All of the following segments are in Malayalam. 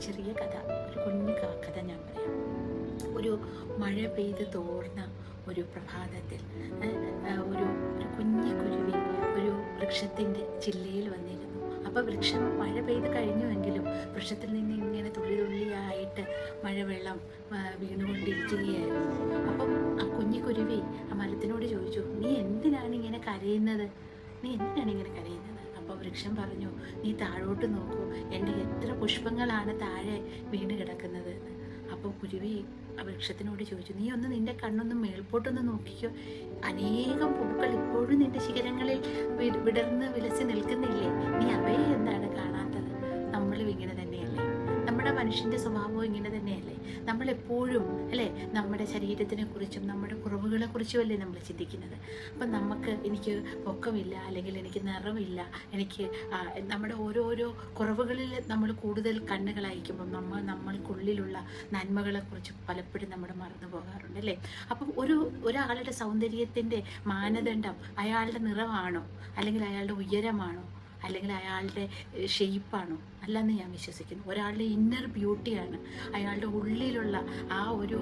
ചെറിയ കഥ, ഒരു കുഞ്ഞു കഥ ഞാൻ പറയാം. ഒരു മഴ പെയ്ത് തോർന്ന ഒരു പ്രഭാതത്തിൽ ഒരു കുഞ്ഞു കുരുവി ഒരു വൃക്ഷത്തിൻ്റെ ചില്ലയിൽ വന്നിരുന്നു. അപ്പോൾ വൃക്ഷം മഴ പെയ്ത് കഴിഞ്ഞുവെങ്കിലും വൃക്ഷത്തിൽ നിന്ന് ഇങ്ങനെ തുള്ളി തുള്ളിയായിട്ട് മഴവെള്ളം വീണുകൊണ്ടിരിക്കുകയായിരുന്നു. അപ്പം ആ കുഞ്ഞു കുരുവി ആ മരത്തിനോട് ചോദിച്ചു, നീ എന്തിനാണ് ഇങ്ങനെ കരയുന്നത്? അപ്പോൾ വൃക്ഷം പറഞ്ഞു, നീ താഴോട്ട് നോക്കൂ, എൻ്റെ എത്ര പുഷ്പങ്ങളാണ് താഴെ വീണ് കിടക്കുന്നത് എന്ന്. അപ്പോൾ കുരുവി ആ വൃക്ഷത്തിനോട് ചോദിച്ചു, നീ ഒന്ന് നിൻ്റെ കണ്ണൊന്ന് മേൽപോട്ടൊന്ന് നോക്കിക്കോ, അനേകം പൂക്കൾ ഇപ്പോഴും നിൻ്റെ ശിഖരങ്ങളിൽ വിടർന്ന് വിലസി നിൽക്കുന്നില്ലേ? നീ അവയെ എന്താണ് കാണാത്തത്? നമ്മളും ഇങ്ങനെ തന്നെയല്ലേ? നമ്മുടെ മനുഷ്യൻ്റെ സ്വഭാവവും ഇങ്ങനെ തന്നെയല്ലേ? നമ്മളെപ്പോഴും അല്ലേ നമ്മുടെ ശരീരത്തിനെ കുറിച്ചും നമ്മുടെ കുറവുകളെ കുറിച്ചും അല്ലേ നമ്മൾ ചിന്തിക്കുന്നത്. അപ്പം എനിക്ക് പൊക്കമില്ല, അല്ലെങ്കിൽ എനിക്ക് നിറമില്ല, എനിക്ക് നമ്മുടെ ഓരോരോ കുറവുകളിൽ നമ്മൾ കൂടുതൽ കണ്ണുകൾ അയക്കുമ്പം നമ്മൾക്കുള്ളിലുള്ള നന്മകളെക്കുറിച്ച് പലപ്പോഴും നമ്മൾ മറന്നു പോകാറുണ്ട് അല്ലേ? അപ്പം ഒരാളുടെ സൗന്ദര്യത്തിൻ്റെ മാനദണ്ഡം അയാളുടെ നിറമാണോ, അല്ലെങ്കിൽ അയാളുടെ ഉയരമാണോ, അല്ലെങ്കിൽ അയാളുടെ ഷെയ്പ്പാണോ? അല്ലെന്ന് ഞാൻ വിശ്വസിക്കുന്നു. ഒരാളുടെ ഇന്നർ ബ്യൂട്ടിയാണ്, അയാളുടെ ഉള്ളിലുള്ള ആ ഒരു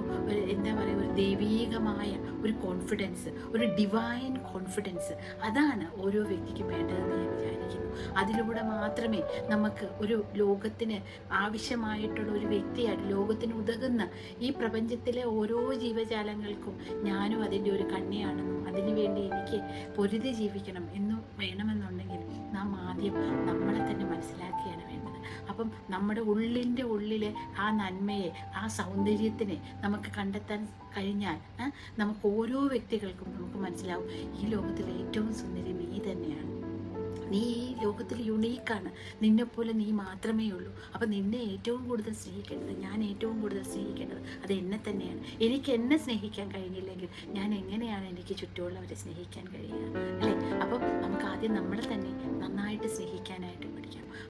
എന്താ പറയുക, ഒരു ദൈവീകമായ ഒരു കോൺഫിഡൻസ്, ഒരു ഡിവൈൻ കോൺഫിഡൻസ്, അതാണ് ഓരോ വ്യക്തിക്കും വേണ്ടതെന്ന് ഞാൻ വിചാരിക്കുന്നു. അതിലൂടെ മാത്രമേ നമുക്ക് ഒരു ലോകത്തിന് ആവശ്യമായിട്ടുള്ള ഒരു വ്യക്തിയായിട്ട്, ലോകത്തിന് ഉതകുന്ന ഈ പ്രപഞ്ചത്തിലെ ഓരോ ജീവജാലങ്ങൾക്കും ഞാനും അതിൻ്റെ ഒരു കണ്ണിയാണെന്നും അതിനുവേണ്ടി എനിക്ക് പൊരുതി ജീവിക്കണം എന്നും വേണമെന്നുണ്ടെങ്കിൽ നാം ആദ്യം നമ്മളെ തന്നെ മനസ്സിലാക്കിയാണ് വേണ്ടത്. അപ്പം നമ്മുടെ ഉള്ളിലെ ആ നന്മയെ, ആ സൗന്ദര്യത്തിനെ നമുക്ക് കണ്ടെത്താൻ കഴിഞ്ഞാൽ നമുക്ക് ഓരോ വ്യക്തികൾക്കും നമുക്ക് മനസ്സിലാവും, ഈ ലോകത്തിലെ ഏറ്റവും സുന്ദരി നീ തന്നെയാണ്, നീ ഈ ലോകത്തിൽ യുണീക്കാണ്, നിന്നെപ്പോലെ നീ മാത്രമേ ഉള്ളൂ. അപ്പം നിന്നെ ഏറ്റവും കൂടുതൽ സ്നേഹിക്കേണ്ടത്, ഞാൻ ഏറ്റവും കൂടുതൽ സ്നേഹിക്കേണ്ടത് അത് എന്നെ തന്നെയാണ്. എനിക്ക് എന്നെ സ്നേഹിക്കാൻ കഴിഞ്ഞില്ലെങ്കിൽ ഞാൻ എങ്ങനെയാണ് എനിക്ക് ചുറ്റുമുള്ളവരെ സ്നേഹിക്കാൻ കഴിയുക അല്ലേ? അപ്പം നമുക്ക് ആദ്യം നമ്മളെ തന്നെ